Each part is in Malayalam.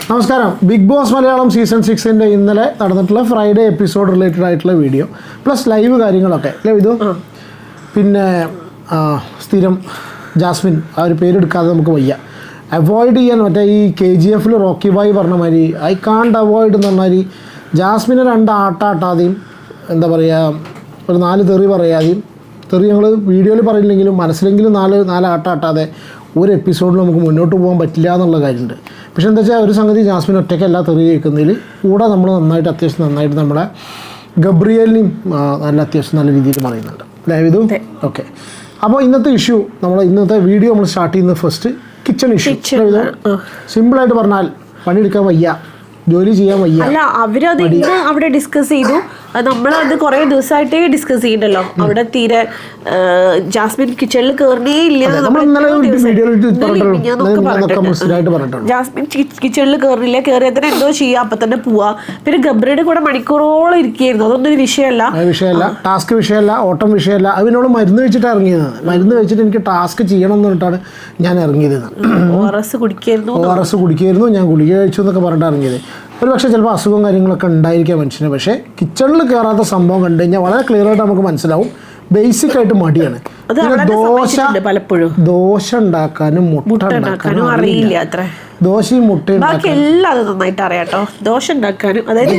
നമസ്കാരം. ബിഗ് ബോസ് മലയാളം സീസൺ 6 ഇന്നലെ നടന്നിട്ടുള്ള ഫ്രൈഡേ എപ്പിസോഡ് റിലേറ്റഡ് ആയിട്ടുള്ള വീഡിയോ പ്ലസ് ലൈവ് കാര്യങ്ങളൊക്കെ അല്ലേ ഇത്. പിന്നെ സ്ഥിരം ജാസ്മിൻ ആ ഒരു പേരെടുക്കാതെ നമുക്ക് വയ്യ, അവോയ്ഡ് ചെയ്യാൻ. മറ്റേ ഈ KGF റോക്കി ബായ് പറഞ്ഞ മാതിരി ഐ കാണ്ട് അവോയ്ഡ് എന്ന് പറഞ്ഞാൽ ജാസ്മിനെ 2 ആട്ടാട്ടാതെയും എന്താ പറയുക ഒരു 4 തെറി പറയാതെയും, തെറി ഞങ്ങൾ വീഡിയോയിൽ പറയില്ലെങ്കിലും മനസ്സിലെങ്കിലും 4 ആട്ടാട്ടാതെ ഒരു എപ്പിസോഡിൽ നമുക്ക് മുന്നോട്ട് പോകാൻ പറ്റില്ല എന്നുള്ള കാര്യമുണ്ട്. പക്ഷെ എന്താ വെച്ചാൽ ഒരു സംഗതി ജാസ്മിൻ ഒറ്റയ്ക്കല്ല തെറി കേൾക്കുന്നതിൽ കൂടെ നമ്മൾ അത്യാവശ്യം നന്നായിട്ട് നമ്മളെ ഗബ്രിയേലിനെയും അത്യാവശ്യം നല്ല രീതിയിൽ പറയുന്നുണ്ട് അല്ലേ ഇതും. ഓക്കെ, അപ്പോൾ ഇന്നത്തെ ഇഷ്യൂ ഇന്നത്തെ വീഡിയോ നമ്മൾ സ്റ്റാർട്ട് ചെയ്യുന്നത് ഫസ്റ്റ് കിച്ചൺ ഇഷ്യൂ. സിമ്പിളായിട്ട് പറഞ്ഞാൽ പണിയെടുക്കാൻ വയ്യ, ജോലി ചെയ്യാൻ വയ്യ. അല്ല, അവരത് ഇന്ന് അവിടെ ഡിസ്കസ് ചെയ്തു. നമ്മളത് കുറേ ദിവസമായിട്ടേ ഡിസ്കസ് ചെയ്യണ്ടല്ലോ. അവിടെ തീരെ ജാസ്മിൻ കിച്ചണിൽ കയറണേ ഇല്ല. ജാസ്മിൻ കിച്ചണിൽ കയറില്ല, കയറിയാൽ തന്നെ എന്തോ ചെയ്യാം, അപ്പൊ തന്നെ പോവാ. പിന്നെ ഗബ്രിയുടെ കൂടെ മണിക്കൂറോളം ഇരിക്കുകയായിരുന്നു. അതൊന്നും ഒരു വിഷയമല്ല, ടാസ്ക് വിഷയമല്ല, ഓട്ടം വിഷയമല്ല. അതിനോട് മരുന്ന് വെച്ചിട്ട് ഇറങ്ങിയത്. മരുന്ന് വെച്ചിട്ട് എനിക്ക് ടാസ്ക് ചെയ്യണം എന്ന് പറഞ്ഞിട്ടാണ് ഞാൻ ഇറങ്ങിയത്. ORS കുടിക്കായിരുന്നു, ഞാൻ ഗുളിക കഴിച്ചു എന്നൊക്കെ പറഞ്ഞിട്ട് ഇറങ്ങിയത്. ഒരു പക്ഷേ ചിലപ്പോൾ അസുഖം കാര്യങ്ങളൊക്കെ ഉണ്ടായിരിക്കാം മനുഷ്യന്. പക്ഷേ കിച്ചണിൽ കയറാത്ത സംഭവം കണ്ടു കഴിഞ്ഞാൽ വളരെ ക്ലിയർ ആയിട്ട് നമുക്ക് മനസ്സിലാവും ബേസിക് ആയിട്ട് മടിയാണ്. ദോശ ഉണ്ടാക്കാനും മുട്ട ഉണ്ടാക്കാനും അറിയില്ല. ദോശയും മുട്ടയും എല്ലാം നന്നായിട്ട് അറിയാട്ടോ. ദോശ ഉണ്ടാക്കാനും, അതായത്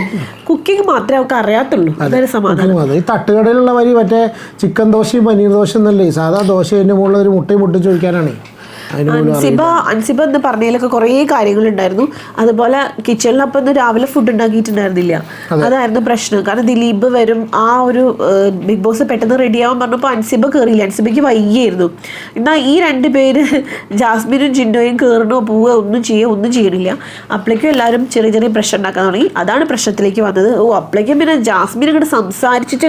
കുക്കിംഗ് മാത്രമേ അവർക്ക് അറിയാത്തുള്ളൂ. അതൊരു സമാധാനം. ഈ തട്ടുകടയിലുള്ള വരി മറ്റേ ചിക്കൻ ദോശയും പനീർ ദോശ എന്നല്ലേ, സാധാ ദോശ അതിൻ്റെ മുകളിൽ ഒരു മുട്ടയും ചോദിക്കാനാണ്. അൻസിബ എന്ന് പറഞ്ഞതിലൊക്കെ കുറേ കാര്യങ്ങളുണ്ടായിരുന്നു. അതുപോലെ കിച്ചണിൽ അപ്പം ഇന്ന് രാവിലെ ഫുഡ് ഉണ്ടാക്കിയിട്ടുണ്ടായിരുന്നില്ല. അതായിരുന്നു പ്രശ്നം. കാരണം ദിലീപ് വരും, ആ ഒരു ബിഗ് ബോസ് പെട്ടെന്ന് റെഡിയാവാൻ പറഞ്ഞപ്പോൾ അൻസിബ കയറിയില്ല. അൻസിബയ്ക്ക് വയ്യായിരുന്നു. എന്നാൽ ഈ 2 പേര് ജാസ്മിനും ജിൻഡോയും കയറണോ പോവുക ഒന്നും ചെയ്യണില്ല. അപ്പോഴേക്കും എല്ലാവരും ചെറിയ ചെറിയ പ്രശ്നം ഉണ്ടാക്കാൻ തുടങ്ങി. അതാണ് പ്രശ്നത്തിലേക്ക് വന്നത്. അപ്പോഴേക്കും പിന്നെ ജാസ്മിൻ ഇങ്ങോട്ട് സംസാരിച്ചിട്ട്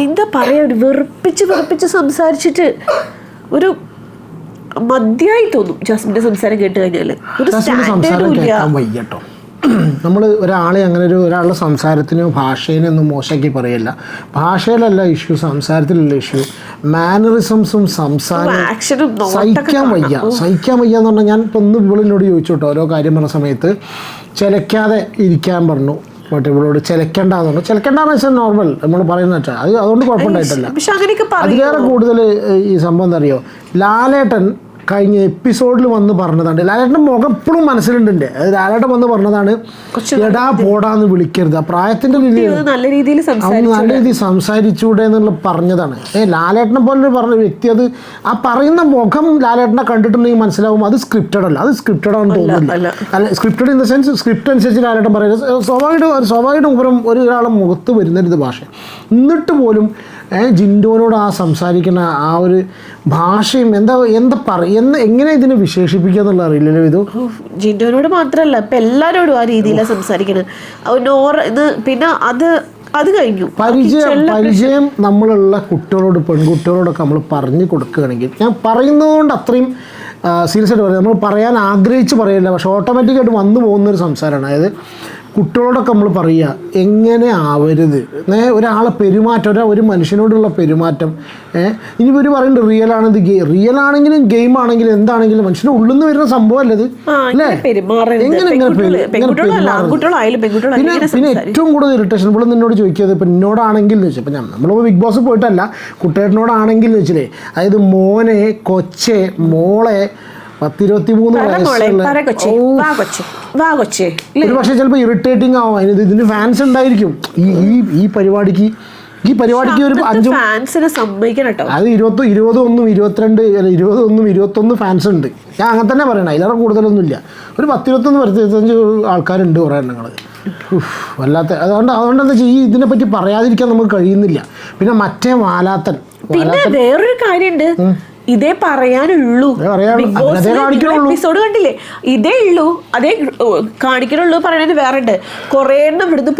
എന്താ പറയുക, ഒരു വെറുപ്പിച്ച് സംസാരിച്ചിട്ട് ഒരു മദ്യമായി തോന്നും ജാസ്മിന്റെ സംസാരം കേട്ട് കഴിഞ്ഞാൽ. ഒരു വയ്യട്ടോ. നമ്മൾ ഒരാളെ അങ്ങനെ ഒരാളുടെ സംസാരത്തിനോ ഭാഷേനൊന്നും മോശമാക്കി പറയല്ല. ഭാഷയിലല്ല ഇഷ്യൂ, സംസാരത്തിലുള്ള ഇഷ്യൂ. മാനറിസംസും സംസാരം സഹിക്കാൻ വയ്യ എന്ന് പറഞ്ഞാൽ, ഞാൻ ഇപ്പം ഒന്ന് ഇവളിനോട് ചോദിച്ചു കേട്ടോ, ഓരോ കാര്യം പറഞ്ഞ സമയത്ത് ചിലക്കാതെ ഇരിക്കാൻ പറഞ്ഞു. മറ്റേ ഇവളോട് ചിലക്കേണ്ടെന്ന് പറഞ്ഞു. ചിലക്കേണ്ടെന്ന് വെച്ചാൽ നോർമൽ നമ്മൾ പറയുന്ന വെച്ചാൽ അതുകൊണ്ട് കുഴപ്പമുണ്ടായിട്ടല്ല. അതിലേറെ കൂടുതൽ ഈ സംഭവം എന്താ അറിയോ, ലാലേട്ടൻ കഴിഞ്ഞ എപ്പിസോഡിൽ വന്ന് പറഞ്ഞതാണ്. ലാലേട്ടൻ്റെ മുഖം എപ്പോഴും മനസ്സിലുണ്ട്. അത് ലാലേട്ടൻ വന്ന് പറഞ്ഞതാണ്, എടാ പോടാന്ന് വിളിക്കരുത്, ആ പ്രായത്തിൻ്റെ നല്ല രീതിയിൽ സംസാരിച്ചൂടെ എന്നുള്ള പറഞ്ഞതാണ്. ലാലേട്ടനെ പോലെ പറഞ്ഞ വ്യക്തി, അത് ആ പറയുന്ന മുഖം ലാലേട്ടനെ കണ്ടിട്ടുണ്ടെങ്കിൽ മനസ്സിലാവും അത് സ്ക്രിപ്റ്റഡ് അല്ല. അത് സ്ക്രിപ്റ്റഡ് ആണെന്ന് തോന്നുന്നില്ല. അല്ല, scripted in the sense script അനുസരിച്ച് ലാലേട്ടൻ പറയുന്നത് സ്വാഭാവികമായിട്ട് ഉപരം ഒരാളെ മുഖത്ത് വരുന്നൊരു ഭാഷ. എന്നിട്ട് പോലും ജിൻഡോനോട് ആ സംസാരിക്കുന്ന ആ ഒരു ഭാഷയും എങ്ങനെ ഇതിനെ വിശേഷിപ്പിക്കുക എന്നുള്ള അറിയില്ലല്ലോ. ഇത് ജിൻഡോനോട് മാത്രമല്ല, ഇപ്പം എല്ലാവരോടും ആ രീതിയിലാണ് സംസാരിക്കുന്നത്. പിന്നെ അത് കഴിഞ്ഞു. പരിചയം നമ്മളുള്ള കുട്ടികളോട്, പെൺകുട്ടികളോടൊക്കെ നമ്മൾ പറഞ്ഞു കൊടുക്കുകയാണെങ്കിൽ, ഞാൻ പറയുന്നതുകൊണ്ട് അത്രയും സീരിയസ് ആയിട്ട് പറയാം, നമ്മൾ പറയാൻ ആഗ്രഹിച്ച് പറയില്ല, പക്ഷെ ഓട്ടോമാറ്റിക്കായിട്ട് വന്നു പോകുന്നൊരു സംസാരമാണ്. അതായത് കുട്ടികളോടൊക്കെ നമ്മൾ പറയുക, എങ്ങനെ ആവരുത് ഒരാളെ പെരുമാറ്റം, ഒരു മനുഷ്യനോടുള്ള പെരുമാറ്റം. ഇനിയിപ്പോൾ ഒരു പറയുന്നുണ്ട് റിയൽ ആണെങ്കിലും ഗെയിം ആണെങ്കിലും എന്താണെങ്കിലും മനുഷ്യൻ്റെ ഉള്ളിൽ നിന്ന് വരുന്ന സംഭവമല്ല ഇത് അല്ലേ. പിന്നെ ഏറ്റവും കൂടുതൽ ഇറിറ്റേഷൻ ഇവിടെ നിന്നോട് ചോദിക്കുന്നത്, ഇപ്പം എന്നോടാണെങ്കിൽ എന്ന് വെച്ചാൽ, ഇപ്പം നമ്മളിപ്പോൾ ബിഗ് ബോസ് പോയിട്ടല്ല, കുട്ടേട്ടനോടാണെങ്കിൽ എന്ന് വെച്ചില്ലേ, അതായത് മോനെ, കൊച്ചെ, മോളെ, 10-23 ഒരു പക്ഷേ ചിലപ്പോൾ ഇറിറ്റേറ്റിംഗ് ആവും. ഇതിന് ഫാൻസ് ഉണ്ടായിരിക്കും. ഈ പരിപാടിക്ക് ഒരു 5 ഫാൻസിനെ സമ്മതിക്കണം കേട്ടോ. അത് 21 ഫാൻസ് ഉണ്ട്. ഞാൻ അങ്ങനെ തന്നെ പറയണം, അതിലേറെ കൂടുതലൊന്നുമില്ല. ഒരു 10-25 ആൾക്കാരുണ്ട് കുറേ എണ്ണങ്ങൾ. വല്ലാത്ത അതുകൊണ്ട് എന്താ വെച്ചാൽ ഇതിനെപ്പറ്റി പറയാതിരിക്കാൻ നമുക്ക് കഴിയുന്നില്ല. പിന്നെ മറ്റേ വാലാത്തൻ. പിന്നെ വേറൊരു കാര്യമുണ്ട്, ഇതേ പറയാനുള്ളൂ. എപ്പിസോഡ് കണ്ടില്ലേ, ഇതേ ഉള്ളൂ, അതേ കാണിക്കണുള്ളൂ. പറയണത് വേറെ ഉണ്ട്. കുറേ എണ്ണം ഇവിടുന്ന്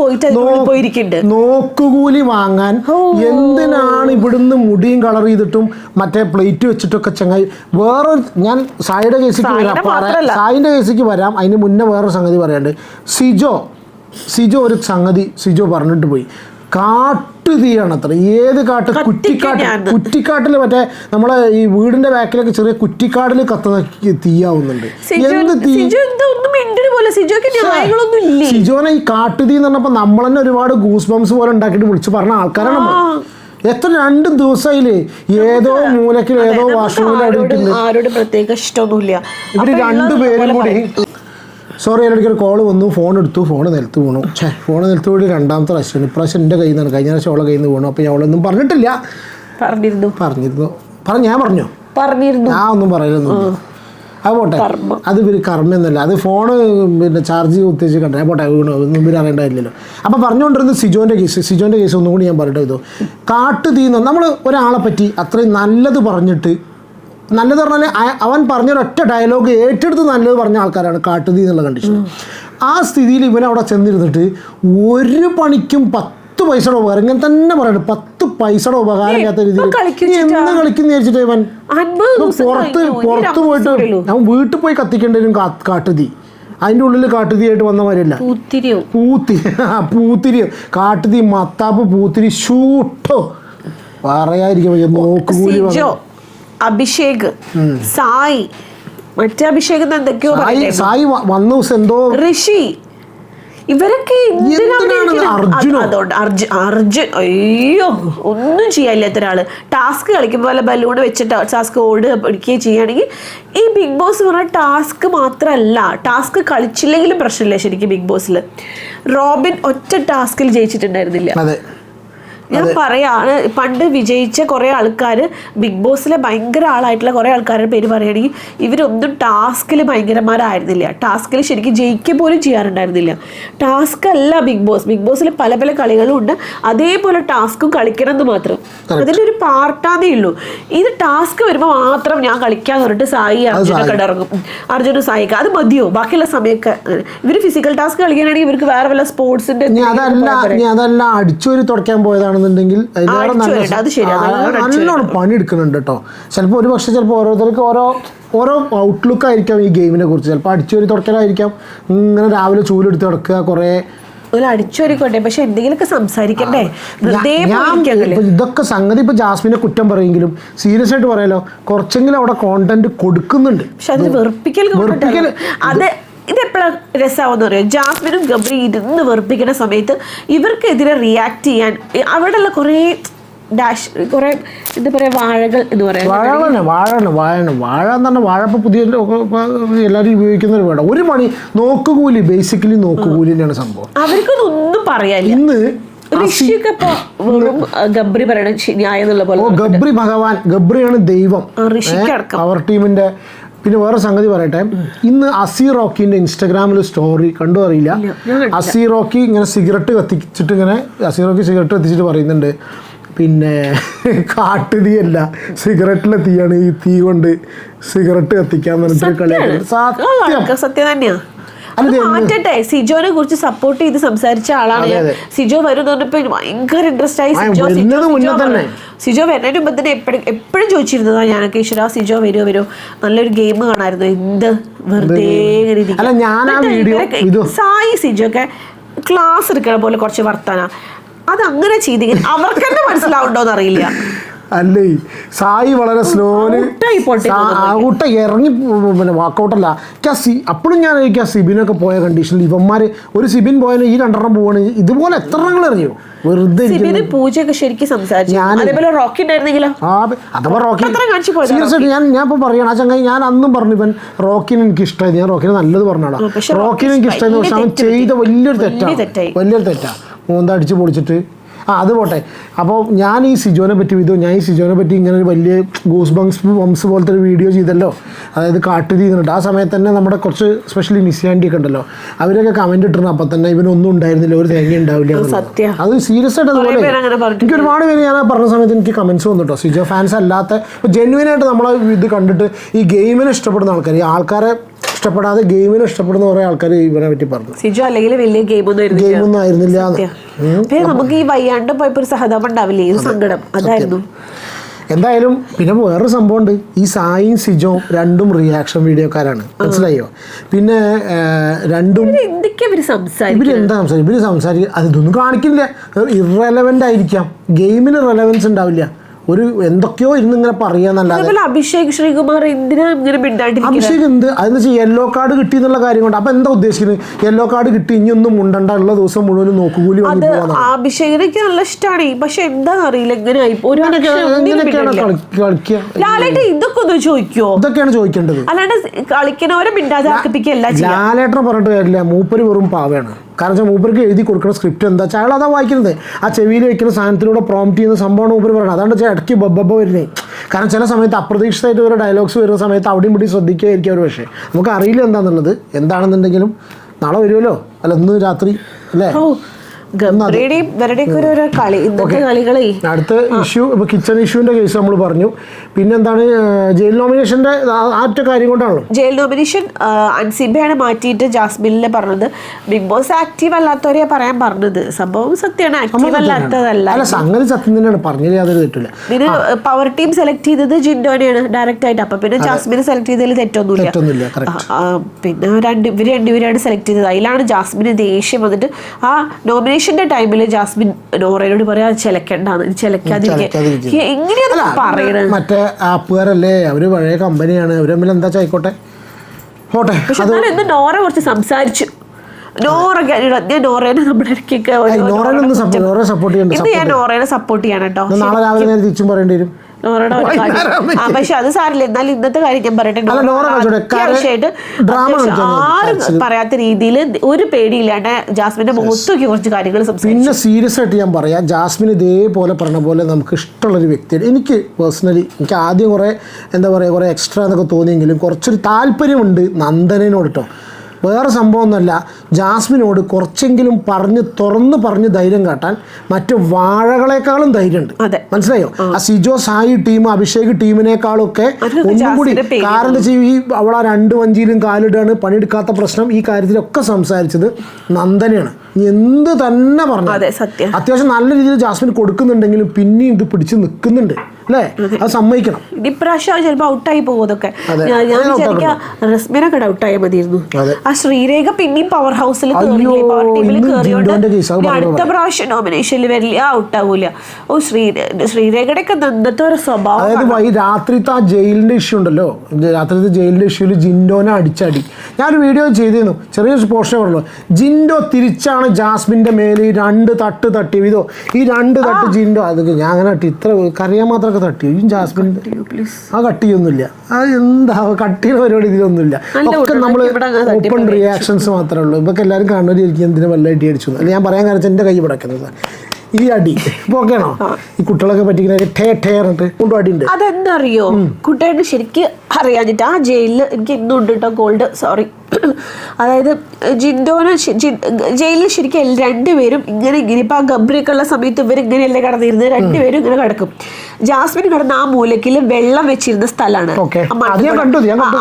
പോയിരിക്കുന്നുണ്ട്. നോക്കുകൂലി വാങ്ങാൻ എന്തിനാണ് ഇവിടുന്ന് മുടിയും കളർ ചെയ്തിട്ടും മറ്റേ പ്ലേറ്റ് വെച്ചിട്ടൊക്കെ ചങ്ങായി. വേറൊരു ഞാൻ സായിയുടെ കേസിലേക്ക് വരാം. അതിന് മുന്നേ വേറൊരു സംഗതി പറയാണ്ട്. സിജോ ഒരു സംഗതി പറഞ്ഞിട്ട് പോയി. കാട്ടുതീയാണ് അത്ര. ഏത് കാട്ട്? കുറ്റിക്കാട്ടിൽ മറ്റേ നമ്മളെ ഈ വീടിന്റെ ബാക്കിലൊക്കെ ചെറിയ കുറ്റിക്കാടിൽ കത്തുന്ന തീയാവുന്നുണ്ട്. എന്ത് തീ? സിജോനെ ഈ കാട്ടുതീ എന്ന് പറഞ്ഞപ്പോ നമ്മൾ തന്നെ ഒരുപാട് ഗൂസ് ബംസ് പോലെ ഉണ്ടാക്കിയിട്ട് വിളിച്ചു പറഞ്ഞ ആൾക്കാരാണ് നമ്മൾ. എത്ര 2 ദിവസമായില്ലേ ഏതോ മൂലക്കിൽ ഏതോ വാഷ്റൂമിൽ ആരോട് പ്രത്യേക ഇഷ്ടമൊന്നുമില്ല. ഇവര് 2 പേരും കൂടി സോറി എനിക്കൊരു കോൾ വന്നു, ഫോൺ എടുത്തു, ഫോൺ നിലത്ത് വീണു. ഫോൺ നിലത്ത് വീട് 2ാമത്തെ പ്രാവശ്യമാണ്. ഇപ്രാവശ്യം എൻ്റെ കയ്യിൽ നിന്നാണ്, കഴിഞ്ഞ പ്രാവശ്യം അവളെ കയ്യിൽ നിന്ന് വീണു. അപ്പോൾ ഞാൻ അവളൊന്നും പറഞ്ഞിട്ടില്ല. ഞാൻ ഒന്നും പറയലൊന്നുമില്ല. അത് പോട്ടെ, അത് ഇവർ കർമ്മയൊന്നുമല്ല, അത് ഫോണ് പിന്നെ ചാർജ് കുത്തിച്ച് കണ്ടേ പോട്ടെ, വീണു ഒന്നും ഇവർ അറിയേണ്ടതില്ലല്ലോ. അപ്പോൾ പറഞ്ഞുകൊണ്ടിരുന്നത് സിജോൻ്റെ കേസ് ഒന്നും കൂടി ഞാൻ പറയട്ടെ. ഇതോ കാട്ടുതീന്ന് നമ്മൾ ഒരാളെ പറ്റി അത്രയും നല്ലത് പറഞ്ഞിട്ട്, നല്ലത് പറഞ്ഞാൽ അവൻ പറഞ്ഞൊരൊറ്റ ഡയലോഗ് ഏറ്റെടുത്ത് നല്ലത് പറഞ്ഞ ആൾക്കാരാണ് കാട്ടുതീ എന്നുള്ള കണ്ടീഷൻ. ആ സ്ഥിതിയിൽ ഇവനവിടെ ചെന്നിരുന്നിട്ട് ഒരു പണിക്കും 10 പൈസയുടെ ഉപകാരം, ഇങ്ങനെ തന്നെ പറയണം, 10 പൈസയുടെ ഉപകാരം ഇല്ലാത്ത രീതിയിൽ എന്ന് കളിക്കുന്ന വിചാരിച്ചിട്ട് ഇവൻ പുറത്ത് പോയിട്ട് അവൻ വീട്ടിൽ പോയി കത്തിക്കേണ്ടി വരും കാട്ടുതീ. അതിൻ്റെ ഉള്ളിൽ കാട്ടുതീയായിട്ട് വന്ന മാതിരിയല്ല, പൂത്തിരിയോ കാട്ടുതീ, മത്താപ്പ്, പൂത്തിരി, ഷൂട്ടോ പറയാതിരിക്കും. നോക്കുകൂലി അഭിഷേക്, സായി, മറ്റേ അഭിഷേക് എന്തൊക്കെയോ സായി വന്ന ദിവസം എന്തോ ഋഷി, ഇവരൊക്കെ അർജുൻ അയ്യോ ഒന്നും ചെയ്യാനില്ലാത്ത ഒരാള്. ടാസ്ക് കളിക്കുമ്പോൾ പോലെ ബലൂണ് വെച്ചിട്ട് ടാസ്ക് പിടിക്കുകയും ചെയ്യുകയാണെങ്കിൽ ഈ ബിഗ് ബോസ് പറഞ്ഞാൽ ടാസ്ക് മാത്രമല്ല, ടാസ്ക് കളിച്ചില്ലെങ്കിലും പ്രശ്നമില്ല. ശരിക്കും ബിഗ് ബോസിൽ റോബിൻ ഒറ്റ ടാസ്കിൽ ജയിച്ചിട്ടുണ്ടായിരുന്നില്ല. ഞാൻ പറയാണ്, പണ്ട് വിജയിച്ച കുറേ ആൾക്കാർ, ബിഗ് ബോസിലെ ഭയങ്കര ആളായിട്ടുള്ള കുറേ ആൾക്കാരുടെ പേര് പറയുകയാണെങ്കിൽ ഇവരൊന്നും ടാസ്കിൽ ഭയങ്കരന്മാരായിരുന്നില്ല. ടാസ്കിൽ ശരിക്കും ജയിക്കുക പോലും ചെയ്യാറുണ്ടായിരുന്നില്ല. ടാസ്ക് അല്ല ബിഗ് ബോസ്. ബിഗ് ബോസിൽ പല പല കളികളും ഉണ്ട്, അതേപോലെ ടാസ്കും കളിക്കണം എന്ന് മാത്രം, അതിൻ്റെ ഒരു പാർട്ടാന്നേ ഉള്ളൂ. ഇത് ടാസ്ക് വരുമ്പോൾ മാത്രം ഞാൻ കളിക്കാന്ന് പറഞ്ഞിട്ട് സായി അർജുനൊക്കെ ഇറങ്ങും. അർജുനും സായിക്ക അത് മതിയോ? ബാക്കിയുള്ള സമയമൊക്കെ ഇവർ ഫിസിക്കൽ ടാസ്ക് കളിക്കാനാണെങ്കിൽ ഇവർക്ക് വേറെ വല്ല സ്പോർട്സിന്റെ അതല്ല അടിച്ചോരി തുടയ്ക്കാൻ പോയതാണ് ണ്ടെങ്കിൽ നല്ലോണം പണിയെടുക്കുന്നുണ്ട് കേട്ടോ. ചിലപ്പോൾ ഒരു പക്ഷേ ചിലപ്പോൾ ഓരോരുത്തർക്ക് ഓരോ ഔട്ട്ലുക്ക് ആയിരിക്കാം ഈ ഗെയിമിനെ കുറിച്ച്. ചിലപ്പോൾ അടിച്ചൊരു തുടക്കലായിരിക്കാം, ഇങ്ങനെ രാവിലെ ചൂലെടുത്ത് കിടക്കുക, കുറേ അടിച്ചോരിക്കോട്ടെ, പക്ഷെ എന്തെങ്കിലുമൊക്കെ സംസാരിക്കണ്ടേ. ഇതൊക്കെ സംഗതി ഇപ്പൊ ജാസ്മിനെ കുറ്റം പറയെങ്കിലും സീരിയസ് ആയിട്ട് പറയാലോ, കുറച്ചെങ്കിലും അവിടെ കോണ്ടന്റ് കൊടുക്കുന്നുണ്ട്. പക്ഷെ അത് വെറുപ്പിക്കൽ അത് ഇതെപ്പോഴാണ് രസമാവെന്ന് പറയുക, ജാസ്മിനും ഗബ്രി ഇരുന്ന് വെറുപ്പിക്കുന്ന സമയത്ത് ഇവർക്കെതിരെ റിയാക്ട് ചെയ്യാൻ അവിടെയുള്ള കുറേ കുറേ എന്താ പറയുക വാഴകൾ എന്ന് പറയാം. വാഴ എന്ന് പറഞ്ഞാൽ വാഴ പുതിയ എല്ലാവരും ഉപയോഗിക്കുന്ന ഒരു വേണം. ഒരു പണി നോക്കുകൂലി, ബേസിക്കലി നോക്കുകൂലി തന്നെയാണ് സംഭവം. അവർക്കൊന്നും പറയാനില്ല. ഇന്ന് ഗബ്രി പറയണ ന്യായം എന്നുള്ള പോലെ, ഗബ്രി ഭഗവാൻ, ഗബ്രിയാണ് ദൈവം അവർ ടീമിന്റെ. പിന്നെ വേറെ സംഗതി പറയട്ടെ, ഇന്ന് അസി റോക്കിന്റെ ഇൻസ്റ്റാഗ്രാമിൽ സ്റ്റോറി കണ്ടു അറിയില്ല. അസി റോക്കി ഇങ്ങനെ സിഗരറ്റ് കത്തിച്ചിട്ട് സിഗരറ്റ് കത്തിച്ചിട്ട് പറയുന്നുണ്ട്, പിന്നെ കാട്ടുതീയല്ല സിഗരറ്റിലെ തീയാണ്, ഈ തീ കൊണ്ട് സിഗരറ്റ് കത്തിക്കാൻ പറഞ്ഞിട്ട് കളിയാക്കുന്നത് സത്യം തന്നെയാ. മാറ്റട്ടെ. സിജോനെ കുറിച്ച് സപ്പോർട്ട് ചെയ്ത് സംസാരിച്ച ആളാണ് ഞാൻ. സിജോ വരും പറഞ്ഞപ്പോ ഭയങ്കര ഇൻട്രസ്റ്റ് ആയി. സിജോ വരുന്നതിന് മുമ്പ് തന്നെ എപ്പോഴും ചോദിച്ചിരുന്നതാ ഞാനൊക്കെ, ഈശ്വര സിജോ വരുമോ നല്ലൊരു ഗെയിം കാണായിരുന്നു. എന്ത് വെറുതെ സായി സിജോ ഒക്കെ ക്ലാസ് എടുക്കണ പോലെ കുറച്ച് വർത്താന അതങ്ങനെ ചെയ്തെങ്കിൽ അവർക്ക് തന്നെ മനസ്സിലാവുണ്ടോന്ന് അറിയില്ല. അല്ലേ സായി വളരെ സ്ലോലി ഔട്ട് ഇറങ്ങി, പിന്നെ വാക്കൗട്ടല്ല. അപ്പോഴും ഞാൻ ആ സിബിനൊക്കെ പോയ കണ്ടീഷനിൽ ഇവന്മാർ ഒരു സിബിൻ പോയാലും ഈ 2 പോവാണ്. ഇതുപോലെ എത്ര എണ്ണങ്ങൾ എറിയോ വെറുതെ. പൂജയൊക്കെ ശരിക്കും സംസാരിച്ചു. അഥവാ റോക്കി സീരിയസ് ആയിട്ട് ഞാൻ ഇപ്പോൾ പറയണം, ആ ചങ്ങായി ഞാൻ അന്നും പറഞ്ഞു ഇവൻ റോക്കിന് എനിക്ക് ഇഷ്ടമായി, ഞാൻ റോക്കിന് നല്ലത് പറഞ്ഞാടാ, റോക്കിന് എനിക്ക് ഇഷ്ടമായിരുന്നു. പക്ഷെ അവൻ ചെയ്ത വലിയൊരു തെറ്റാണ്, മൂന്തടിച്ച് പൊളിച്ചിട്ട്. അത് പോട്ടെ. അപ്പോൾ ഞാൻ ഈ സിജോനെ പറ്റി ഇങ്ങനെ ഒരു വലിയ ഗൂസ് ബംസ് പോലത്തെ ഒരു വീഡിയോ ചെയ്തല്ലോ, അതായത് കാട്ടുതീ എന്നിട്ട്. ആ സമയത്ത് തന്നെ നമ്മുടെ കുറച്ച് സ്പെഷ്യലി നിസ്യാൻറ്റി ഒക്കെ ഉണ്ടല്ലോ, അവരൊക്കെ കമൻറ്റ് ഇട്ടിരുന്നു. അപ്പം തന്നെ ഇവനൊന്നും ഉണ്ടായിരുന്നില്ല, ഒരു തേങ്ങ ഉണ്ടാവില്ല. അത് സീരിയസ് ആയിട്ട് അതുപോലെ എനിക്ക് ഒരുപാട് പേര് ഞാൻ പറഞ്ഞ സമയത്ത് എനിക്ക് കമൻറ്റ്സ് വന്നു കേട്ടോ. സിജോ ഫാൻസ് അല്ലാത്ത ജെന്യുവനായിട്ട് നമ്മളെ ഇത് കണ്ടിട്ട് ഈ ഗെയിമിനെ ഇഷ്ടപ്പെടുന്ന ആൾക്കാർ, ഈ ആൾക്കാരെ ഇഷ്ടപ്പെടാതെ ഗെയിമിനെ ഇഷ്ടപ്പെടുന്ന കുറേ ആൾക്കാർ ഇവനെ പറ്റി പറഞ്ഞു. സിജോ അല്ലെങ്കിൽ വലിയ ഗെയിമൊന്നും ആയിരുന്നില്ല. നമുക്ക് ഈ വയ്യാണ്ട് പോയപ്പോ ഒരു സഹതാപം ഉണ്ടാവില്ലേ, ഒരു സങ്കടം അതായിരുന്നു. എന്തായാലും പിന്നെ വേറൊരു സംഭവമുണ്ട്, ഈ സായിയും സിജോ രണ്ടും റിയാക്ഷൻ വീഡിയോക്കാരാണ്, മനസ്സിലായോ? പിന്നെ രണ്ടും ഇവര് എന്താ സംസാരിക്കും, ഇവര് സംസാരിക്കും അതൊന്നും കാണിക്കില്ല, ഇറലവൻ്റ് ആയിരിക്കാം, ഗെയിമിന് റെലവൻസ് ഉണ്ടാവില്ല, ഒരു എന്തൊക്കെയോ ഇരുന്ന് ഇങ്ങനെ പറയാന്നല്ലാതെ. അഭിഷേക് ശ്രീകുമാർ എന്തിനാ ഇങ്ങനെ മിണ്ടാണ്ടിരിക്കുന്നത്? അഭിഷേക് എന്ത് അതെന്ന് വെച്ചാൽ യെല്ലോ കാർഡ് കിട്ടി എന്നുള്ള കാര്യം കൊണ്ട്. അപ്പൊ എന്താ ഉദ്ദേശിക്കുന്നത്? യെല്ലോ കാർഡ് കിട്ടി ഇനിയൊന്നും മുണ്ടണ്ട, ഉള്ള ദിവസം മുഴുവൻ നോക്കുകൂലി വാങ്ങി പോകാൻ. അഭിഷേകിനൊക്കെ നല്ല ഇഷ്ടമാണ്, പക്ഷെ എന്താ അറിയില്ല എങ്ങനെയായി കളിക്കുക. ലാലേട്ടൻ ഇതൊക്കെ ഒന്ന് ചോദിക്കോ? ഇതൊക്കെയാണ് ചോദിക്കേണ്ടത്, അല്ലാണ്ട് കളിക്കുന്നവരെ മിണ്ടാതെ ആക്കിപ്പിക്കല്ല. ലാലേട്ടനെ പറഞ്ഞിട്ട് കാര്യമില്ല, മൂപ്പര് വെറും പാവയാണ്. കാരണം വെച്ചാൽ മൂപ്പർക്ക് എഴുതി കൊടുക്കുന്ന സ്ക്രിപ്റ്റ് എന്താ വെച്ചാൽ അയാൾ അതാ വായിക്കുന്നത്, ആ ചെവിയിൽ വെക്കുന്ന സാധനത്തിലൂടെ പ്രോംപ്റ്റ് ചെയ്യുന്ന സംഭവമാണ് മൂപ്പര് പറയുന്നത്. അതുകൊണ്ട് വെച്ചാൽ ഇടയ്ക്ക് ബബ്ബ വരുന്നത്. കാരണം ചില സമയത്ത് അപ്രതീക്ഷിതമായിട്ട് ഒരു ഡയലോഗ്സ് വരുന്ന സമയത്ത് അവിടെയും പിടി ശ്രദ്ധിക്കുകയായിരിക്കും ഒരു. പക്ഷേ നമുക്ക് അറിയില്ല എന്താണെന്നുള്ളത്. എന്താണെന്നുണ്ടെങ്കിലും നാളെ വരുമല്ലോ, അല്ല ഇന്ന് രാത്രി അല്ലേ? അടുത്ത ഇഷ്യൂ ഇപ്പൊ കിച്ചൺ ഇഷ്യൂവിന്റെ കേസ് നമ്മൾ പറഞ്ഞു. പിന്നെന്താണ് ജയിൽ നോമിനേഷന്റെ ആറ്റ കാര്യം കൊണ്ടാണല്ലോ. ജയിൽ നോമിനേഷൻ അൻസിബയാണ് മാറ്റിയിട്ട് ജാസ്മിനെ പറഞ്ഞത്. ബിഗ് ബോസ് ആക്റ്റീവ് അല്ലാത്തവരെയാ പറയാൻ പറഞ്ഞത്. സംഭവം സത്യമാണ്, ആക്റ്റീവ് അല്ലാത്തതല്ല. അല്ല സംഗതി സത്യം തന്നെയാണ്, പറഞ്ഞത് യാതൊരു തെറ്റില്ല. പിന്നെ പവർ ടീം സെലക്ട് ചെയ്തത് ജിൻഡോനെയാണ് ഡയറക്റ്റ് ആയിട്ട്. അപ്പൊ പിന്നെ ജാസ്മിനെ സെലക്ട് ചെയ്തതിൽ തെറ്റൊന്നുമില്ല. പിന്നെ ഇവര് രണ്ടുപേരാണ് സെലക്ട് ചെയ്തത്. അതിലാണ് ജാസ്മിന് ദേഷ്യം വന്നിട്ട് ആ നോമിനേഷൻ ടൈമില് ജാസ്മിൻ നോറയോട് പറയാ ചിലക്കണ്ടെന്ന്, ചിലക്കാതിരിക്കുക. എങ്ങനെയാ പറയണത്? മറ്റേ ആപ്പുകാരല്ലേ, അവര് പഴയ കമ്പനിയാണ്, അവര് തമ്മിൽ എന്താ ആയിക്കോട്ടെ പോട്ടെ. ഇന്ന് നോറ കുറച്ച് സംസാരിച്ചു. നോറേനെ സപ്പോർട്ട് ചെയ്യണം കേട്ടോ. നാളെ രാവിലെ തിരിച്ചും പറയേണ്ടി വരും. പക്ഷെ അത് സാരില്ല. എന്നാലും ഇന്നത്തെ കാര്യം ഞാൻ പറയട്ടെ, അത്യാവശ്യമായിട്ട് ആരും പറയാത്ത രീതിയിൽ ഒരു പേടിയില്ലാണ്ട് ജാസ്മിന്റെ മുഖത്തൊക്കെ കുറച്ച് കാര്യങ്ങൾ സംസാരിച്ചു. പിന്നെ സീരിയസ് ആയിട്ട് ഞാൻ പറയാം, ജാസ്മിൻ ഇതേപോലെ പറഞ്ഞ പോലെ നമുക്ക് ഇഷ്ടമുള്ളൊരു വ്യക്തിയാണ്. എനിക്ക് പേഴ്സണലി എനിക്ക് ആദ്യം കുറേ എന്താ പറയുക കുറേ എക്സ്ട്രാ എന്നൊക്കെ തോന്നിയെങ്കിലും കുറച്ചൊരു താല്പര്യമുണ്ട് നന്ദനോട് കേട്ടോ. വേറെ സംഭവമൊന്നുമല്ല, ജാസ്മിനോട് കുറച്ചെങ്കിലും തുറന്ന് പറഞ്ഞ് ധൈര്യം കാട്ടാൻ മറ്റു വാഴകളെക്കാളും ധൈര്യമുണ്ട്. മനസ്സിലായോ? ആ സിജോ സായി ടീം അഭിഷേക് ടീമിനേക്കാളും ഒക്കെ ഒന്നും കൂടി. കാരണം എന്താ വെച്ചാൽ ഈ അവളാ 2 വഞ്ചിയിലും കാലിടാണ്, പണിയെടുക്കാത്ത പ്രശ്നം, ഈ കാര്യത്തിലൊക്കെ സംസാരിച്ചത് നന്ദനയാണ്. എന്ത് തന്നെ പറഞ്ഞു അത്യാവശ്യം നല്ല രീതിയിൽ ജാസ്മിൻ കൊടുക്കുന്നുണ്ടെങ്കിലും പിന്നെയും ഇത് പിടിച്ച് നിൽക്കുന്നുണ്ട് അല്ലേ? അത് സമ്മതിക്കണം. ഇപ്രാവശ്യം ചിലപ്പോൾ ഔട്ടായി പോകും. അതൊക്കെ ഞാൻ വിചാരിക്കാം റസ്മിനൊക്കെ ഔട്ടായാൽ മതിയായിരുന്നു. ആ ശ്രീരേഖ പിന്നെയും പവർ ഹൗസിൽ പവർ ടീമിൽ കയറിയോണ്ട് അടുത്ത പ്രാവശ്യം നോമിനേഷനിൽ വരില്ല, ഔട്ടാവൂല. ഓ ശ്രീരേഖയുടെ ഒക്കെ ഇന്നത്തെ ഒരു സ്വഭാവം. അതായത് രാത്രിത്തെ ആ ജയിലിന്റെ ഇഷ്യൂ ഉണ്ടല്ലോ, രാത്രിത്തെ ജയിലിന്റെ ഇഷ്യൂല് ജിൻഡോനെ അടിച്ചടി ഞാനൊരു വീഡിയോ ചെയ്തിരുന്നു, ചെറിയൊരു പോർഷൻ പറഞ്ഞു. ജിൻഡോ തിരിച്ചാണ് ജാസ്മിന്റെ മേലെ 2 തട്ട് തട്ടിയോ, ഇതോ ഈ 2 തട്ട് ജിൻഡോ അതൊക്കെ ഞാൻ അങ്ങനെ തട്ടി, ഇത്ര കറിയാൻ മാത്രമൊക്കെ തട്ടിയോ ഈ ജാസ്മിൻ? ആ കട്ടിയൊന്നുമില്ല, അത് എന്താ കട്ടിയുടെ പരിപാടി ഇതിലൊന്നുമില്ല. ഒക്കെ നമ്മൾ ഓപ്പൺ റിയാക്ഷൻസ് മാത്രമേ ഉള്ളൂ. ഇപ്പൊക്കെ എല്ലാവരും കാണുന്നവരിക്കും എന്തിനാ വല്ല അടി അടിച്ചു. അല്ല ഞാൻ പറയാൻ കാരണം എൻ്റെ കൈ പിടക്കുന്നത് ഈ അടി ഇപ്പൊ ഓക്കെയാണോ? ഈ കുട്ടികളൊക്കെ പറ്റിക്കുന്നത് കൊണ്ടു അടിയുണ്ട്. അതെന്തറിയോ, കുട്ടികളുടെ ശരിക്കും അറിയാഞ്ഞിട്ട് ആ ജയിലിൽ എനിക്ക് ഇന്നും ഉണ്ട് കേട്ടോ ഗോൾഡ്, സോറി. അതായത് ജിൻഡോനെ ജയിലിൽ ശരിക്കും രണ്ടുപേരും ഇങ്ങനെ ഇപ്പൊ ആ ഗബ്രിയൊക്കെ ഉള്ള സമയത്ത് ഇവർ ഇങ്ങനെയല്ലേ കടന്നിരുന്നത്, രണ്ടുപേരും ഇങ്ങനെ കിടക്കും. ജാസ്മിൻ കിടന്ന ആ മൂലക്കിൽ വെള്ളം വെച്ചിരുന്ന സ്ഥലമാണ്.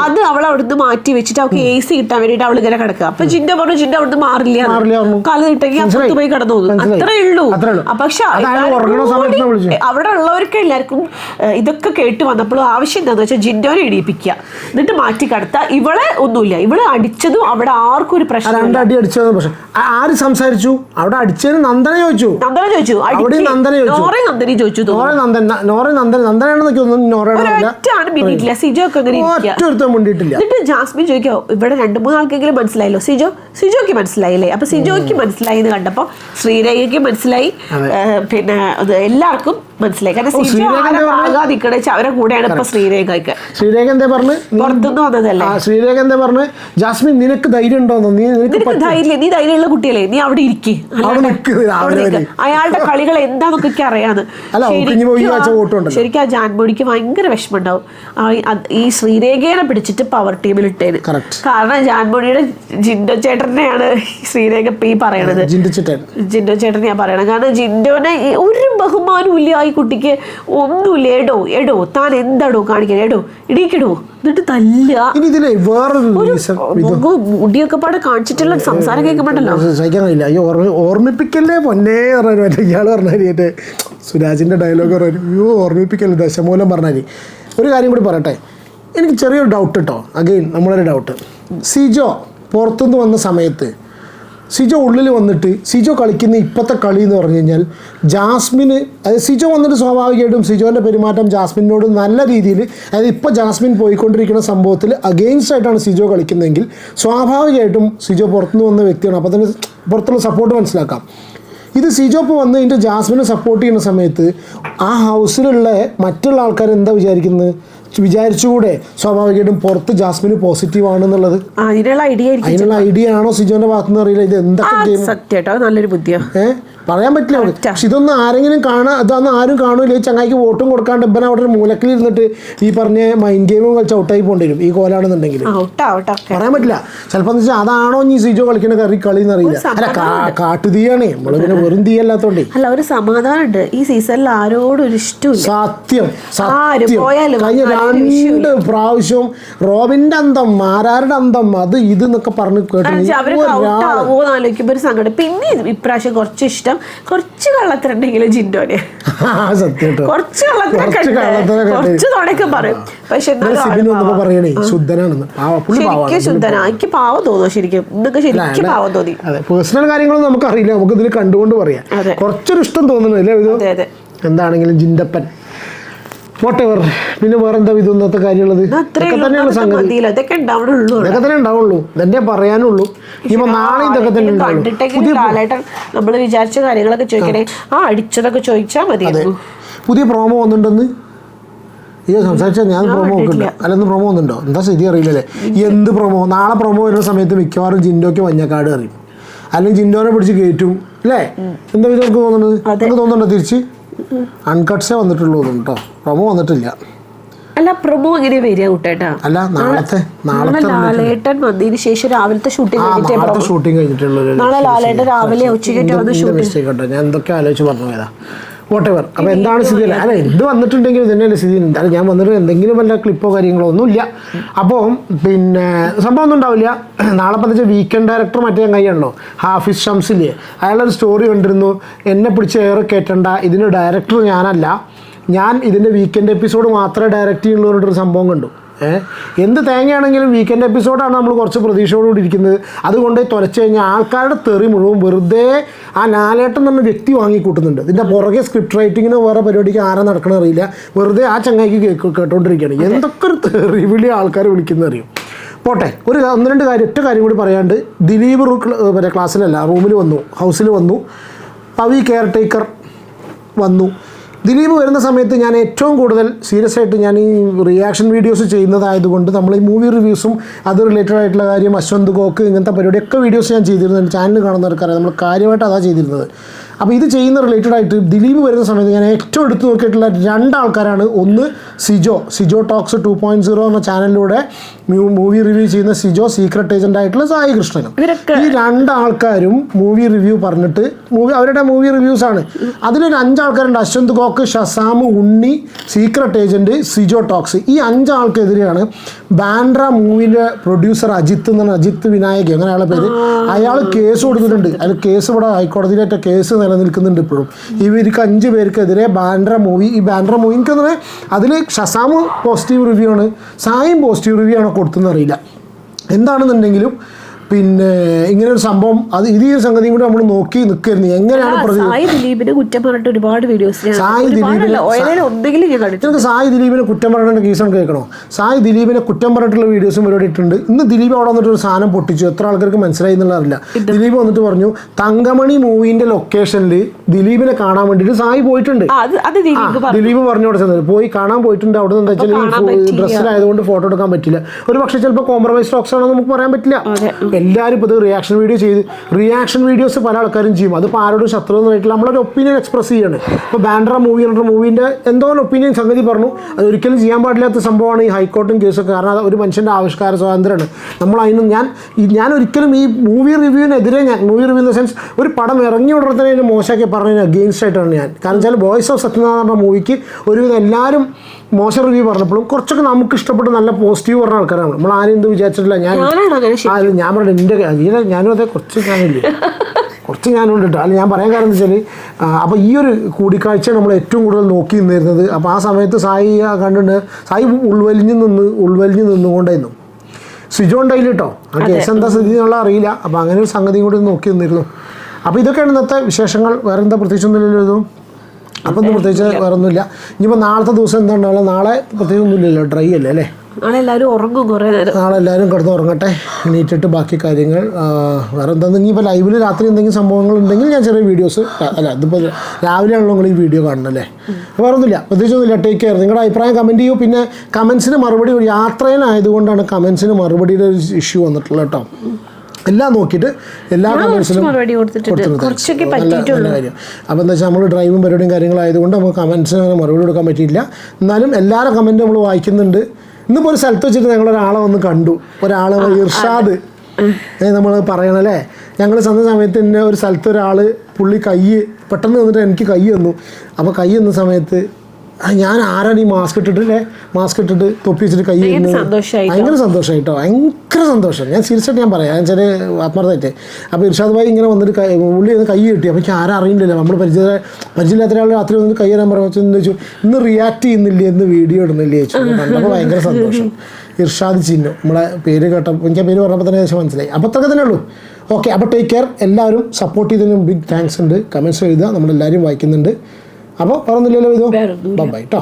അത് അവൾ അവിടുന്ന് മാറ്റി വെച്ചിട്ട് അവൾക്ക് AC കിട്ടാൻ വേണ്ടിട്ട് അവൾ ഇങ്ങനെ കിടക്കുക. അപ്പൊ ജിൻഡോ പറഞ്ഞു ജിൻഡോ അവിടുന്ന് മാറില്ല, കാല് കിട്ടെങ്കിൽ അപ്പുറത്ത് പോയി കിടന്നു. അത്രേ ഉള്ളൂ. പക്ഷെ അവിടെ ഉള്ളവർക്ക് എല്ലാവർക്കും ഇതൊക്കെ കേട്ട് വന്നപ്പോൾ ആവശ്യം എന്താന്ന് വെച്ചാൽ ജിൻഡോനെ ഇടിപ്പിക്കുക, എന്നിട്ട് മാറ്റി കിടത്താ. ഇവളെ ഒന്നുമില്ല, ഇവള് അടിച്ചതും അവിടെ ആർക്കും ഒരു പ്രശ്നം. ആര് സംസാരിച്ചു അവിടെ? അടിച്ചതിന് നന്ദന ചോദിച്ചു. എന്നിട്ട് ജാസ്മിൻ ചോദിക്കോ ഇവിടെ 2-3 ആൾക്കെങ്കിലും മനസ്സിലായല്ലോ, സിജോക്ക് മനസ്സിലായില്ലേ? അപ്പൊ സിജോക്ക് മനസ്സിലായി എന്ന് കണ്ടപ്പോ ശ്രീരേഖയ്ക്ക് മനസ്സിലായി, പിന്നെ എല്ലാവർക്കും മനസ്സിലായി. കാരണം അവരെ കൂടെയാണ് ഇപ്പൊ ശ്രീരേഖയ്ക്ക്. ശ്രീരേഖ എന്താ പറഞ്ഞു? പുറത്തുനിന്ന് വന്നതല്ലേ. ശ്രീരേഖ എന്താ പറഞ്ഞു? ജാസ്മിൻ നിനക്ക് ധൈര്യം ഉണ്ടോന്നോ? നീ ധൈര്യമുള്ള കുട്ടിയല്ലേ, നീ അവിടെ ഇരിക്കും. അയാളുടെ കളികൾ എന്താന്നൊക്കെ അറിയാന്ന്. ശരിക്കും ആ ജാൻമോണിക്ക് ഭയങ്കര വിഷമം ഉണ്ടാവും ഈ ശ്രീരേഖയെ പിടിച്ചിട്ട് പവർ ടീമിൽ ഇട്ടേന്. കാരണം ജാൻമോണിയുടെ ജിൻഡോ ചേട്ടനെയാണ് ശ്രീരേഖ ഈ പറയണത്. ജിൻഡോ ചേട്ടനെയാ പറയണത്. കാരണം ജിൻഡോനെ ഒരു ബഹുമാനവും ഇല്ല ഈ കുട്ടിക്ക്, ഒന്നുമില്ല. എടോ താൻ എന്താടോ കാണിക്കാൻ, എടോ ഇടിക്കടോ എന്നിട്ട് തല്ല ഇനി ഇതിലെ വേറൊരു റീസൺ മുടിയൊക്കെ പാടെ കാണിച്ചിട്ടുള്ള സംസാരം കേൾക്കുമ്പോണ്ടല്ലോ സഹിക്കാൻ കഴിയില്ല. ഈ ഓർമ്മിപ്പിക്കല്ലേ പൊന്നേ പറഞ്ഞു മറ്റേ ഇയാൾ പറഞ്ഞാൽ മറ്റേ സുരാജിൻ്റെ ഡയലോഗ് പറഞ്ഞു, അയ്യോ ഓർമ്മിപ്പിക്കല്ലേ ദശമൂലം പറഞ്ഞാൽ. ഒരു കാര്യം കൂടി പറയട്ടെ, എനിക്ക് ചെറിയൊരു ഡൗട്ട് കേട്ടോ. അഗെയിൻ നമ്മളൊരു ഡൗട്ട്, സിജോ പുറത്തുനിന്ന് വന്ന സമയത്ത് സിജോ ഉള്ളിൽ വന്നിട്ട് സിജോ കളിക്കുന്ന ഇപ്പോഴത്തെ കളി എന്ന് പറഞ്ഞു കഴിഞ്ഞാൽ ജാസ്മിന്, അതായത് സിജോ വന്നിട്ട് സ്വാഭാവികമായിട്ടും സിജോൻ്റെ പെരുമാറ്റം ജാസ്മിനോട് നല്ല രീതിയിൽ, അതായത് ഇപ്പോൾ ജാസ്മിൻ പോയിക്കൊണ്ടിരിക്കുന്ന സംഭവത്തിൽ അഗെയിൻസ്റ്റ് ആയിട്ടാണ് സിജോ കളിക്കുന്നതെങ്കിൽ സ്വാഭാവികമായിട്ടും സിജോ പുറത്തുനിന്ന് വന്ന വ്യക്തിയാണ്. അപ്പോൾ തന്നെ പുറത്തുള്ള സപ്പോർട്ട് മനസ്സിലാക്കാം. ഇത് സിജോ ഇപ്പോൾ വന്ന് ഇതിൻ്റെ ജാസ്മിനെ സപ്പോർട്ട് ചെയ്യുന്ന സമയത്ത് ആ ഹൗസിലുള്ള മറ്റുള്ള ആൾക്കാർ എന്താ വിചാരിച്ചുകൂടെ സ്വാഭാവികമായിട്ടും പുറത്ത് ജാസ്മിന് പോസിറ്റീവ് ആണെന്നുള്ളത്? അതിനുള്ള ഐഡിയ ആണോ സിജോന്റെ ഭാഗത്തുനിന്ന് അറിയില്ല. ഇത് എന്തൊക്കെ സത്യമായിട്ടോ നല്ലൊരു ബുദ്ധിയാണ്, പറയാൻ പറ്റില്ല. പക്ഷെ ഇതൊന്നും ആരെങ്കിലും അതൊന്നും ആരും കാണൂല. ചങ്ങായിക്ക് വോട്ടും കൊടുക്കാണ്ട് ഇപ്പം അവിടെ ഒരു മൂലക്കിൽ ഇരുന്നിട്ട് ഈ പറഞ്ഞ മൈൻഡ് ഗെയിമും കളിച്ച് ഔട്ടായി പോകേണ്ടി വരും ഈ കോലാണെന്നുണ്ടെങ്കിൽ. പറയാൻ പറ്റില്ല. ചിലപ്പോൾ എന്ന് വെച്ചാൽ അതാണോ ഈ സിജോ കളിക്കുന്ന കളി എന്നറിയില്ല. അല്ല കാട്ടുതീയാണ്, നമ്മള് പിന്നെ വെറും തീ അല്ലാത്തോണ്ടേ. അല്ല ഒരു സമാധാനമുണ്ട് ഈ സീസണിൽ ആരോടും ഒരു ഇഷ്ടമില്ല. സത്യം കഴിഞ്ഞ 2 പ്രാവശ്യവും റോബിന്റെ അന്തം ആരാരുടെ അന്തം അത് ഇത് എന്നൊക്കെ പറഞ്ഞു കേട്ടു. ഒരു സങ്കടം. പിന്നെ ഇപ്രാവശ്യം കുറച്ച് ഇഷ്ടം കുറച്ച് കള്ളത്തിലുണ്ടെങ്കിലും ജിൻഡോനെ കുറച്ച് കുറച്ച് തുടക്കം പറയും. പക്ഷെ ശരിക്കും ശുദ്ധനാ. എനിക്ക് പാവം തോന്നുന്നു. ശരിക്കും ഇതൊക്കെ ശരിക്കും പാവം തോന്നി. പേഴ്സണൽ കാര്യങ്ങളൊന്നും നമുക്ക് അറിയില്ല, നമുക്ക് ഇതിൽ കണ്ടുകൊണ്ട് പറയാം. കുറച്ചൊരു ഇഷ്ടം തോന്നുന്നില്ലേ ഇത് എന്താണെങ്കിലും ജിൻഡപ്പൻ വോട്ടെവർ. പിന്നെ വേറെന്താ ഇത് ഇന്നത്തെ കാര്യമുള്ളത്? ഇതൊക്കെ തന്നെയുള്ള സംഗതി, ഇതൊക്കെ തന്നെ ഉണ്ടാവുള്ളൂ. ഇതന്നെ പറയാനുള്ളൂ. ഇപ്പൊ നാളെ ഇതൊക്കെ തന്നെ നമ്മള് വിചാരിച്ച കാര്യങ്ങളൊക്കെ ചോദിക്കണേ, ആ അടിച്ചതൊക്കെ ചോദിച്ചാൽ മതി. പുതിയ പ്രോമോ വന്നിട്ടുണ്ടെന്ന് സംസാരിച്ചാൽ ഞാൻ പ്രോമോ നോക്കില്ല. അല്ലെന്ന് പ്രോമോ വന്നിട്ടുണ്ടോ? എന്താ ശരി അറിയില്ലല്ലേ. എന്ത് പ്രോമോ? നാളെ പ്രോമോ വരുന്ന സമയത്ത് മിക്കവാറും ജിൻഡോയ്ക്ക് മഞ്ഞക്കാട് അറിയും, അല്ലെങ്കിൽ ജിൻഡോനെ പിടിച്ച് കയറ്റും അല്ലേ? എന്താ ഇത് നമുക്ക് തോന്നുന്നത്? എനിക്ക് തോന്നുന്നുണ്ടോ തിരിച്ച് അൺകട്ട്സേ വന്നിട്ടുള്ളൂ കേട്ടോ, പ്രൊമോ വന്നിട്ടില്ല. അല്ല പ്രൊമോ എങ്ങനെ വരിക കൂട്ടേട്ടാ? അല്ല നാളത്തെ ലാലേട്ടൻ വന്നതിന് ശേഷം രാവിലത്തെ ഷൂട്ടിംഗ് കഴിഞ്ഞിട്ടുള്ളൂ. നാളെ ലാലേട്ടൻ രാവിലെ ഉച്ചയ്ക്ക് മിസ്റ്റേക്ക് കേട്ടോ, ഞാൻ എന്തൊക്കെ ആലോചിച്ച് പറഞ്ഞു പോയതാ. വോട്ടെവർ. അപ്പോൾ എന്താണ് സ്ഥിതി? അല്ല എന്ത് വന്നിട്ടുണ്ടെങ്കിലും തന്നെയല്ലേ സ്ഥിതി. അല്ല ഞാൻ വന്നിട്ട് എന്തെങ്കിലും വല്ല ക്ലിപ്പോ കാര്യങ്ങളോ ഒന്നുമില്ല. അപ്പോൾ പിന്നെ സംഭവം ഒന്നും ഉണ്ടാവില്ല. നാളെ പതിച്ച വീക്കെൻഡ് ഡയറക്ടർ മറ്റേ കൈയാണല്ലോ ഹാഫിസ് ഷംസില്ലേ, അയാളൊരു സ്റ്റോറി കണ്ടിരുന്നു, എന്നെ പിടിച്ച് ഏറെ കയറ്റണ്ട, ഇതിന് ഡയറക്ടർ ഞാനല്ല, ഞാൻ ഇതിൻ്റെ വീക്കെൻഡ് എപ്പിസോഡ് മാത്രമേ ഡയറക്റ്റ് ചെയ്യുള്ളൂ പറഞ്ഞിട്ടൊരു സംഭവം കണ്ടു. എന്ത് തേങ്ങയാണെങ്കിലും വീക്കെൻഡ് എപ്പിസോഡാണ് നമ്മൾ കുറച്ച് പ്രതീക്ഷയോടുകൂടി ഇരിക്കുന്നത്. അതുകൊണ്ട് തുലച്ചു കഴിഞ്ഞാൽ ആൾക്കാരുടെ തെറി മുഴുവൻ വെറുതെ ആ ലാലേട്ടൻ എന്ന വ്യക്തി വാങ്ങിക്കൂട്ടുന്നുണ്ട്. ഇതിൻ്റെ പുറകെ സ്ക്രിപ്റ്റ് റൈറ്റിങ്ങിനോ വേറെ പരിപാടിക്ക് ആരാ നടക്കണ അറിയില്ല, വെറുതെ ആ ചങ്ങായിക്ക് കേട്ടോണ്ടിരിക്കുകയാണ്. എന്തൊക്കെ ഒരു തെറി വിളി ആൾക്കാർ വിളിക്കുന്ന അറിയും. പോട്ടെ, ഒറ്റ കാര്യം കൂടി പറയാണ്ട്, ദിലീപ് ക്ലാസ്സിലല്ല റൂമിൽ വന്നു, ഹൗസിൽ വന്നു, പവി കെയർ ടേക്കർ വന്നു. ദിലീപ് വരുന്ന സമയത്ത് ഞാൻ ഏറ്റവും കൂടുതൽ സീരിയസ് ആയിട്ട് ഞാൻ ഈ റിയാക്ഷൻ വീഡിയോസ് ചെയ്യുന്നതായതുകൊണ്ട് നമ്മൾ ഈ മൂവി റിവ്യൂസും അത് റിലേറ്റഡ് ആയിട്ടുള്ള കാര്യം, അശ്വന്ത് ഗോക്ക് ഇങ്ങനത്തെ പരിപാടിയൊക്കെ വീഡിയോസ് ഞാൻ ചെയ്തിരുന്നു. എൻ്റെ ചാനൽ കാണുന്നവർക്കറിയാം, നമ്മൾ കാര്യമായിട്ട് അതാണ് ചെയ്തിരുന്നത്. അപ്പോൾ ഇത് ചെയ്യുന്ന റിലേറ്റഡ് ആയിട്ട് ദിലീപ് വരുന്ന സമയത്ത് ഞാൻ ഏറ്റവും എടുത്തു നോക്കിയിട്ടുള്ള 2 ആൾക്കാരാണ്. ഒന്ന് സിജോ ടോക്സ് 2.0 എന്ന ചാനലിലൂടെ മൂവി റിവ്യൂ ചെയ്യുന്ന സിജോ, സീക്രട്ട് ഏജൻ്റ് ആയിട്ടുള്ള സായി കൃഷ്ണനും. ഈ 2 ആൾക്കാരും മൂവി റിവ്യൂ പറഞ്ഞിട്ട് അവരുടെ മൂവി റിവ്യൂസാണ്. അതിലൊരു 5 ആൾക്കാരുണ്ട്, അശ്വന്ത് ഗോക്ക്, ഷസാം, ഉണ്ണി, സീക്രട്ട് ഏജൻറ്റ്, സിജോ ടോക്സ്. ഈ 5 ആൾക്കെതിരെയാണ് ബാൻഡ്ര മൂവിൻ്റെ പ്രൊഡ്യൂസർ അജിത്ത് വിനായക് അങ്ങനെ അയാളുടെ പേര്, അയാൾ കേസ് കൊടുത്തിട്ടുണ്ട്. അതിൽ കേസ് ഇവിടെ ഹൈക്കോടതിയിലേറ്റ കേസ് നിലനിൽക്കുന്നുണ്ട് ഇപ്പോഴും. ഇവർക്ക് 5 പേർക്കെതിരെ ബാൻഡ്ര മൂവി, ഈ ബാൻഡ്ര മൂവി എനിക്ക് തന്നെ അതിൽ ഷസാം പോസിറ്റീവ് റിവ്യൂ ആണ്, സായും പോസിറ്റീവ് റിവ്യൂ ആണ് കൊടുത്തെന്ന് അറിയില്ല. എന്താണെന്നുണ്ടെങ്കിലും പിന്നെ ഇങ്ങനെ ഒരു സംഭവം, അത് ഈ ഒരു സംഗതിയും കൂടി നമ്മൾ നോക്കി നിൽക്കായിരുന്നു. എങ്ങനെയാണ് സായി ദിലീപിനെ കുറ്റം പറഞ്ഞിട്ട് ഒരുപാട് വീഡിയോസ് സായി ദിലീപിനെ കുറ്റം പറയേണ്ട കേസാണ് കേൾക്കണോ? സായി ദിലീപിനെ കുറ്റം പറഞ്ഞിട്ടുള്ള വീഡിയോസും പരിപാടി ഇട്ടുണ്ട്. ഇന്ന് ദിലീപ് അവിടെ വന്നിട്ട് ഒരു സാധനം പൊട്ടിച്ചു, എത്ര ആൾക്കാർക്ക് മനസ്സിലായി എന്നുള്ളതറിയില്ല. ദിലീപ് വന്നിട്ട് പറഞ്ഞു തങ്കമണി മൂവിന്റെ ലൊക്കേഷനിൽ ദിലീപിനെ കാണാൻ വേണ്ടിയിട്ട് സായി പോയിട്ടുണ്ട്. ദിലീപ് പറഞ്ഞു കൊടുത്തത് പോയി കാണാൻ പോയിട്ടുണ്ട്. അവിടെ നിന്ന് എന്താ വെച്ചാൽ ഈ ഡ്രസ്സിലായതുകൊണ്ട് ഫോട്ടോ എടുക്കാൻ പറ്റില്ല. ഒരു പക്ഷേ ചിലപ്പോൾ കോംപ്രമൈസ് ടോക്സ് ആണെന്ന് നമുക്ക് പറയാൻ പറ്റില്ല. എല്ലാവരും ഇപ്പോൾ ഇത് റിയാക്ഷൻ വീഡിയോസ് പല ആൾക്കാരും ചെയ്യും. അതിപ്പോൾ ആരോടും ശത്രു എന്നായിട്ടില്ല, നമ്മളൊരു ഒപ്പീനിയൻ എക്സ്പ്രസ് ചെയ്യാണ്. ഇപ്പോൾ ബാൻഡ്ര മൂവീൻ്റെ എന്തോ ഒരു ഒപ്പീനിയൻ സംഗതി പറഞ്ഞു, അത് ഒരിക്കലും ചെയ്യാൻ പാടില്ലാത്ത സംഭവമാണ് ഈ ഹൈക്കോർട്ടും കേസൊക്കെ. കാരണം അത് ഒരു മനുഷ്യൻ്റെ ആവിഷ്കാര സ്വാതന്ത്ര്യമാണ്. നമ്മൾ അതിനും ഞാൻ ഒരിക്കലും ഈ മൂവി റിവ്യൂവിനെതിരെ movie review in the sense ഒരു പടം ഇറങ്ങി ഉടനെ തന്നെ മോശമാക്കി പറഞ്ഞതിന് അഗെയിൻസ്റ്റ് ആയിട്ടാണ് ഞാൻ. കാരണം വെച്ചാൽ വോയിസ് ഓഫ് സത്യനാഥ് എന്ന മൂവിക്ക് ഒരുവിധം എല്ലാവരും മോശം റിവ്യൂ പറഞ്ഞപ്പോഴും കുറച്ചൊക്കെ നമുക്ക് ഇഷ്ടപ്പെട്ട് നല്ല പോസിറ്റീവ് പറഞ്ഞ ആൾക്കാരാണ്. നമ്മൾ ആരും എന്ത് വിചാരിച്ചിട്ടില്ല. ഞാൻ പറഞ്ഞു എൻ്റെ ഞാനും അതെ കുറച്ച് ഞാനില്ലേ കുറച്ച് ഞാനുണ്ട് കേട്ടോ. അല്ല ഞാൻ പറയാൻ കാരണം എന്താ വെച്ചാൽ അപ്പോൾ ഈ ഒരു കൂടിക്കാഴ്ച നമ്മൾ ഏറ്റവും കൂടുതൽ നോക്കി നിന്നിരുന്നത്. അപ്പോൾ ആ സമയത്ത് സായി കണ്ടിട്ട് സായി ഉൾവലിഞ്ഞ് നിന്നുകൊണ്ടായിരുന്നു. സിജോ ഉണ്ടായില്ല കേട്ടോ. ആ കേസ് എന്താ സ്ഥിതി എന്നുള്ള അറിയില്ല. അപ്പോൾ അങ്ങനെ ഒരു സംഗതിയും കൂടി നോക്കി നിന്നിരുന്നു. അപ്പോൾ ഇതൊക്കെയാണ് ഇന്നത്തെ വിശേഷങ്ങൾ. വേറെ എന്താ പ്രത്യേകിച്ചൊന്നുമില്ലല്ലോ. അപ്പം ഒന്നും പ്രത്യേകിച്ച് വേറെ ഒന്നുമില്ല. ഇനിയിപ്പോൾ നാളത്തെ ദിവസം എന്താണല്ലോ, നാളെ പ്രത്യേകിച്ച് ഒന്നുമില്ലല്ലോ, ഡ്രൈ അല്ലേ അല്ലേ. നാളെ എല്ലാവരും ഉറങ്ങും കുറേ നേരം. നാളെ എല്ലാവരും കിടന്ന് ഉറങ്ങട്ടെ, എണീറ്റിട്ട് ബാക്കി കാര്യങ്ങൾ വേറെ എന്താണെന്ന്. ഇനിയിപ്പോൾ ലൈവിൽ രാത്രി എന്തെങ്കിലും സംഭവങ്ങൾ ഉണ്ടെങ്കിൽ ഞാൻ ചെറിയ വീഡിയോസ് അല്ല ഇതിപ്പോൾ രാവിലെയാണല്ലോ നിങ്ങൾ ഈ വീഡിയോ കാണണല്ലേ. വേറെ ഒന്നുമില്ല, പ്രത്യേകിച്ചൊന്നുമില്ല. Take care. നിങ്ങളുടെ അഭിപ്രായം കമൻറ്റ് ചെയ്യൂ. പിന്നെ കമൻസിന് മറുപടി യാത്രയിലായതുകൊണ്ടാണ് കമൻസിന് മറുപടിയുടെ ഒരു ഇഷ്യൂ വന്നിട്ടുള്ളത് കേട്ടോ. എല്ലാം നോക്കിയിട്ട് എല്ലാ കമൻസിനും നല്ല കാര്യം. അപ്പോൾ എന്താ വെച്ചാൽ നമ്മൾ ഡ്രൈവും പരിപാടിയും കാര്യങ്ങളായതുകൊണ്ട് നമുക്ക് കമൻസിന് മറുപടി കൊടുക്കാൻ പറ്റിയില്ല. എന്നാലും എല്ലാവരുടെ കമൻറ്റും നമ്മൾ വായിക്കുന്നുണ്ട്. ഇന്നിപ്പോൾ ഒരു സ്ഥലത്ത് വെച്ചിട്ട് ഞങ്ങളൊരാളെ വന്ന് കണ്ടു. ഒരാൾ ഇർഷാദ് നമ്മൾ പറയണല്ലേ. ഞങ്ങൾ ചെന്ന സമയത്ത് തന്നെ ഒരു സ്ഥലത്ത് ഒരാൾ പുള്ളി പെട്ടെന്ന് വന്നിട്ട് എനിക്ക് കൈ തന്നു. അപ്പോൾ കൈ തന്ന സമയത്ത് ഞാൻ ആരാണ് ഈ മാസ്ക് ഇട്ടിട്ട് തൊപ്പി വെച്ചിട്ട് കൈ തരുന്നത്. ഭയങ്കര സന്തോഷമായിട്ടോ, ഭയങ്കര സന്തോഷം. ഞാൻ സീരിയസായിട്ട് ഞാൻ പറയാം, ഞാൻ ചെറിയ ആത്മാർത്ഥമായിട്ട്. അപ്പോൾ ഇർഷാദ് ഭായി ഇങ്ങനെ വന്നിട്ട് പുള്ളി കൈ കിട്ടി. അപ്പോൾ എനിക്ക് ആരും അറിയില്ലല്ലോ, നമ്മൾ പരിചയമില്ലാത്ത ഒരാൾ രാത്രി വന്നിട്ട് കൈ തരാൻ പറഞ്ഞു. ചോദിച്ചു ഇന്ന് റിയാക്ട് ചെയ്യുന്നില്ലേ, ഇന്ന് വീഡിയോ ഇടുന്നില്ലേ ചോദിച്ചു. കണ്ടപ്പോൾ ഭയങ്കര സന്തോഷം. ഇർഷാദ് ചിന്നു നമ്മളെ പേര് കേട്ടപ്പോൾ എനിക്ക് ആ പേര് പറഞ്ഞപ്പോൾ തന്നെ ഏകദേശം മനസ്സിലായി. അപ്പോൾ അത്രയൊക്കെ തന്നെ ഉള്ളൂ. ഓക്കെ, അപ്പോൾ ടേക്ക് കെയർ. എല്ലാവരും സപ്പോർട്ട് ചെയ്തതിനും ബിഗ് താങ്ക്സ് ഉണ്ട്. കമൻറ്റ്സ് എഴുതുക, നമ്മളെല്ലാവരും വായിക്കുന്നുണ്ട്. അപ്പോൾ പറഞ്ഞില്ലല്ലോ, ഇതോ ബൈ കേട്ടോ.